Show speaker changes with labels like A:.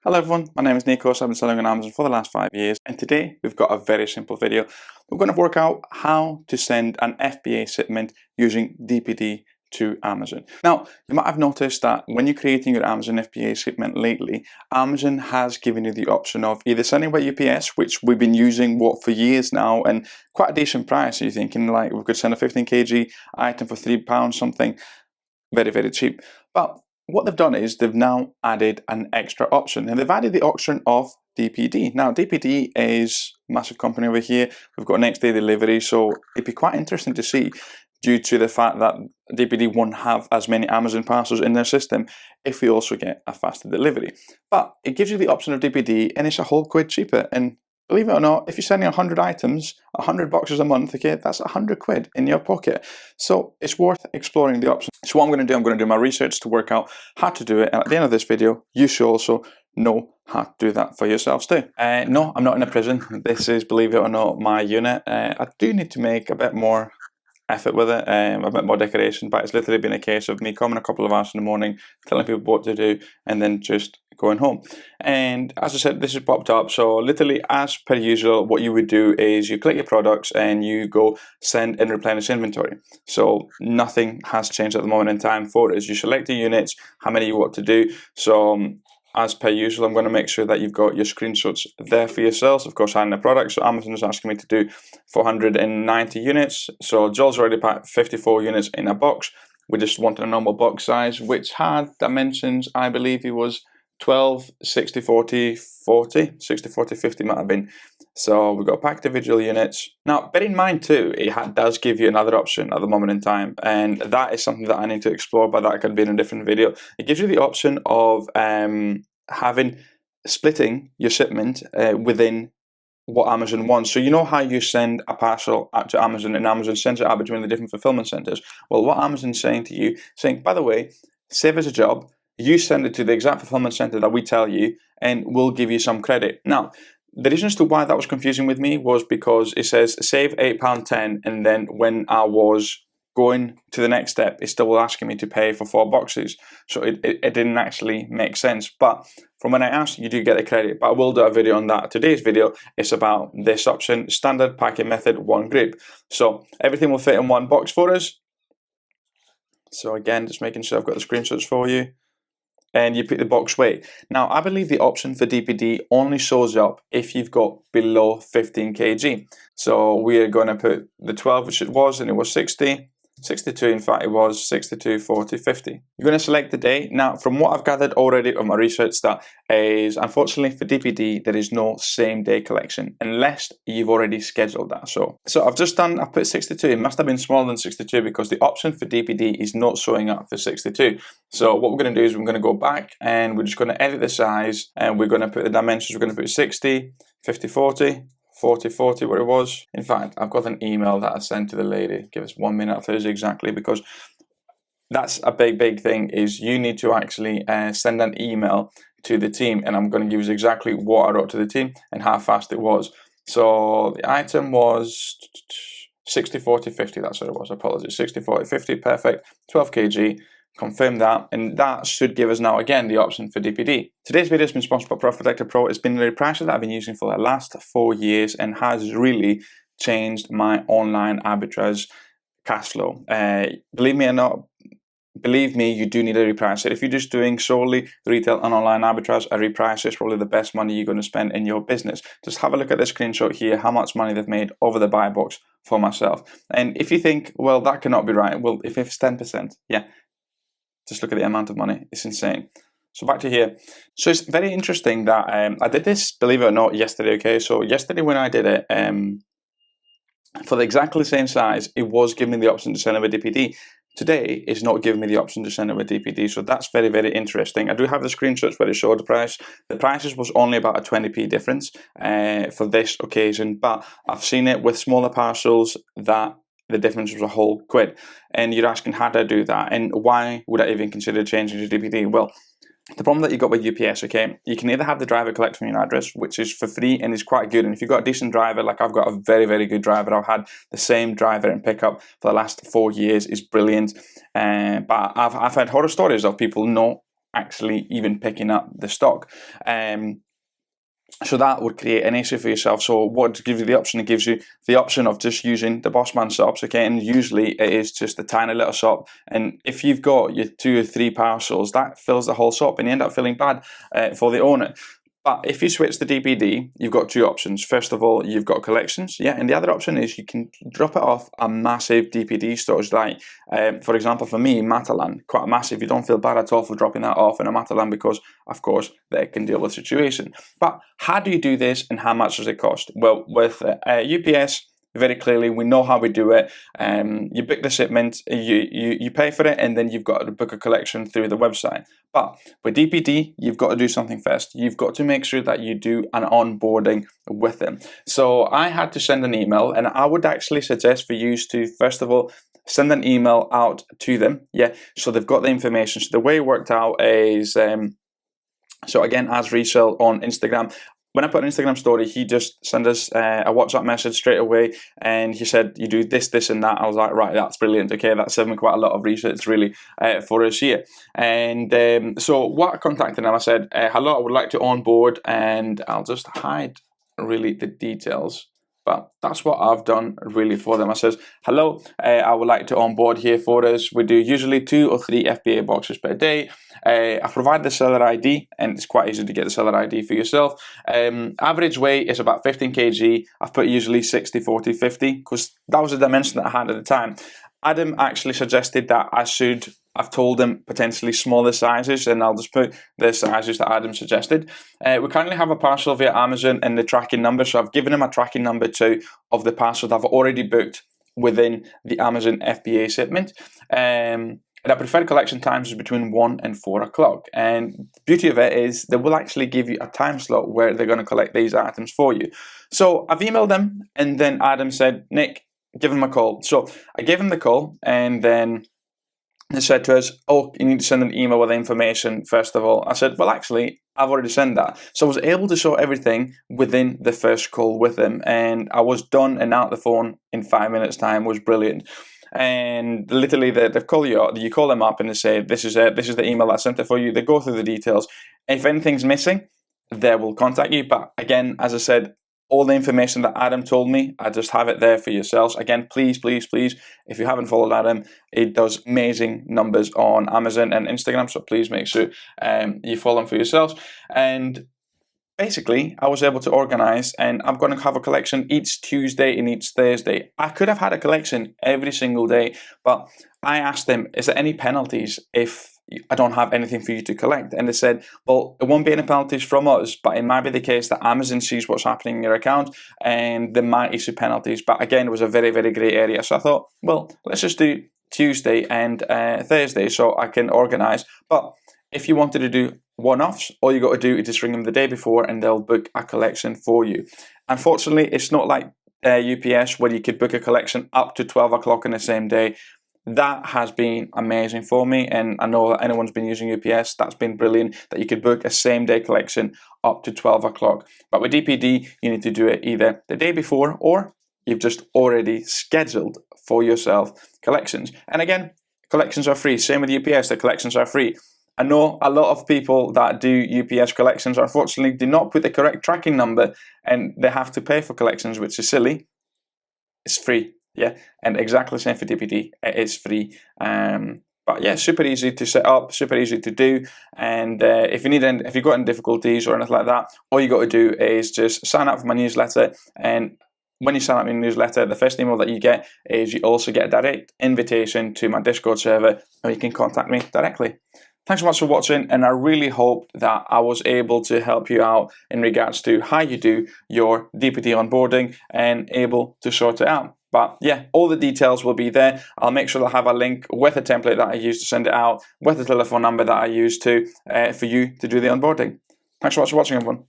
A: Hello everyone, my name is Nikos. I've been selling on Amazon for the last 5 years, and today we've got a very simple video. We're going to work out how to send an FBA shipment using DPD to Amazon. Now, you might have noticed that when you're creating your Amazon FBA shipment lately, Amazon has given you the option of either sending by UPS, which we've been using for years now, and quite a decent price. You're thinking like we could send a 15 kg item for £3 something, very, very cheap. But what they've done is they've now added an extra option, and they've added the option of DPD. Now, DPD is a massive company over here. We've got next day delivery, so it'd be quite interesting to see, due to the fact that DPD won't have as many Amazon parcels in their system, if we also get a faster delivery. But it gives you the option of DPD, and it's a whole quid cheaper. And believe it or not, if you're sending 100 items, 100 boxes a month, okay, that's 100 quid in your pocket. So it's worth exploring the option. So what I'm going to do my research to work out how to do it. And at the end of this video, you should also know how to do that for yourselves too. No, I'm not in a prison. This is, believe it or not, my unit. I do need to make a bit more effort with it, a bit more decoration, but it's literally been a case of me coming a couple of hours in the morning, telling people what to do, and then just going home. And as I said, this has popped up. So literally, as per usual, what you would do is you click your products and you go send and replenish inventory. So nothing has changed at the moment in time for us. You select the units, how many you want to do. So as per usual, I'm going to make sure that you've got your screenshots there for yourselves. Of course, adding the product. So Amazon is asking me to do 490 units. So Joel's already packed 54 units in a box. We just wanted a normal box size, which had dimensions, I believe it was 12, 60, 40, 40, 60, 40, 50 might have been. So we've got packed individual units. Now, bear in mind too, it does give you another option at the moment in time, and that is something that I need to explore, but that could be in a different video. It gives you the option of splitting your shipment within what Amazon wants. So you know how you send a parcel out to Amazon and Amazon sends it out between the different fulfillment centers? Well, what Amazon's saying to you, saying, by the way, save us a job, you send it to the exact fulfillment center that we tell you, and we'll give you some credit. Now, the reason as to why that was confusing with me was because it says save £8.10, and then when I was going to the next step, it's still asking me to pay for 4 boxes. So it didn't actually make sense. But from when I asked, you do get the credit. But I will do a video on that. Today's video is about this option, standard packing method, 1 group. So everything will fit in 1 box for us. So again, just making sure I've got the screenshots for you. And you pick the box weight. Now, I believe the option for DPD only shows up if you've got below 15 kg. So we are going to put the 12, which it was, and it was 60. 62, in fact, it was 62, 40, 50. You're going to select the day. Now, from what I've gathered already on my research, that is, unfortunately for DPD, there is no same day collection unless you've already scheduled that. So I've put 62. It must have been smaller than 62 because the option for DPD is not showing up for 62. So what we're going to do is we're going to go back and we're just going to edit the size, and we're going to put the dimensions. We're going to put 60, 50, 40. 40, 40, where it was. In fact, I've got an email that I sent to the lady. Give us 1 minute, I'll tell you exactly, because that's a big thing, is you need to actually send an email to the team, and I'm going to give you exactly what I wrote to the team and how fast it was. So the item was 60, 40, 50, that's what it was, apologies, 60, 40, 50, perfect, 12 kg. Confirm that, and that should give us now again the option for DPD. Today's video has been sponsored by Profit Protector Pro. It's been the repricer that I've been using for the last 4 years and has really changed my online arbitrage cash flow. Believe me or not, believe me, you do need a repricer. If you're just doing solely retail and online arbitrage, a repricer is probably the best money you're going to spend in your business. Just have a look at this screenshot here, how much money they've made over the buy box for myself. And if you think, well, that cannot be right, well, if it's 10%, yeah. Just look at the amount of money. It's insane. So back to here. So it's very interesting that I did this, believe it or not, yesterday. Okay, so yesterday when I did it, for the exactly same size, it was giving me the option to send it with DPD. Today, it's not giving me the option to send it with DPD. So that's very, very interesting. I do have the screenshots where it showed the price. The prices was only about a 20p difference for this occasion, but I've seen it with smaller parcels that the difference was a whole quid. And you're asking, how do I do that? And why would I even consider changing to DPD? Well, the problem that you got with UPS, okay, you can either have the driver collect from your address, which is for free and is quite good. And if you've got a decent driver, like I've got a very, very good driver, I've had the same driver and pickup for the last 4 years, is brilliant. But I've had horror stories of people not actually even picking up the stock. So that would create an issue for yourself. So what gives you the option? It gives you the option of just using the Bossman shops, okay? And usually it is just a tiny little shop. And if you've got your 2 or 3 parcels, that fills the whole shop, and you end up feeling bad for the owner. But if you switch to DPD, you've got 2 options. First of all, you've got collections, yeah, and the other option is you can drop it off a massive DPD stores, like, for example, for me, Matalan, quite massive. You don't feel bad at all for dropping that off in a Matalan because, of course, they can deal with the situation. But how do you do this, and how much does it cost? Well, with UPS, very clearly, we know how we do it. You book the shipment, you pay for it, and then you've got to book a collection through the website. But with DPD, you've got to do something first. You've got to make sure that you do an onboarding with them. So I had to send an email, and I would actually suggest for you to, first of all, send an email out to them. Yeah, so they've got the information. So the way it worked out is, so again, as resell on Instagram, when I put an Instagram story, he just sent us a WhatsApp message straight away, and he said, you do this, this, and that. I was like, right, that's brilliant. Okay, that's saving quite a lot of research, really, for us here. And so what I contacted him, I said, hello, I would like to onboard, and I'll just hide, really, the details. But that's what I've done really for them. I says, hello, I would like to onboard here for us. We do usually 2 or 3 FBA boxes per day. I provide the seller ID, and it's quite easy to get the seller ID for yourself. Average weight is about 15 kg. I've put usually 60, 40, 50, because that was the dimension that I had at the time. Adam actually suggested that I've told him potentially smaller sizes, and I'll just put the sizes that Adam suggested. We currently have a parcel via Amazon and the tracking number, so I've given him a tracking number too of the parcel that I've already booked within the Amazon FBA shipment. And our preferred collection times is between 1 and 4 o'clock. And the beauty of it is they will actually give you a time slot where they're going to collect these items for you. So I've emailed them, and then Adam said, Nick, give him a call. So I gave him the call, and then they said to us, oh, you need to send an email with the information first of all. I said, well, actually, I've already sent that. So I was able to sort everything within the first call with him, and I was done and out the phone in 5 minutes' time. It was brilliant. And literally, they call you up, you call them up, and they say, this is it, this is the email I sent it for you. They go through the details. If anything's missing, they will contact you. But again, as I said, all the information that Adam told me, I just have it there for yourselves. Again, please, please, please, if you haven't followed Adam, he does amazing numbers on Amazon and Instagram, so please make sure you follow him for yourselves. And basically, I was able to organize, and I'm going to have a collection each Tuesday and each Thursday. I could have had a collection every single day, but I asked them, is there any penalties if I don't have anything for you to collect? And they said, well, it won't be any penalties from us, but it might be the case that Amazon sees what's happening in your account and they might issue penalties. But again, it was a very, very grey area. So I thought, well, let's just do Tuesday and Thursday so I can organize. But if you wanted to do one-offs, all you got to do is just ring them the day before and they'll book a collection for you. Unfortunately, it's not like UPS where you could book a collection up to 12 o'clock in the same day. That has been amazing for me, and I know that anyone's been using UPS, that's been brilliant, that you could book a same-day collection up to 12 o'clock. But with DPD, you need to do it either the day before or you've just already scheduled for yourself collections. And again, collections are free. Same with UPS, the collections are free. I know a lot of people that do UPS collections, unfortunately, do not put the correct tracking number and they have to pay for collections, which is silly. It's free. Yeah, and exactly the same for DPD. It is free. But yeah, super easy to set up, super easy to do. And if you've got any difficulties or anything like that, all you got to do is just sign up for my newsletter. And when you sign up for your newsletter, the first email that you get is you also get a direct invitation to my Discord server, or you can contact me directly. Thanks so much for watching, and I really hope that I was able to help you out in regards to how you do your DPD onboarding and able to sort it out. But yeah, all the details will be there. I'll make sure I have a link with a template that I use to send it out, with the telephone number that I use for you to do the onboarding. Thanks so much for watching, everyone.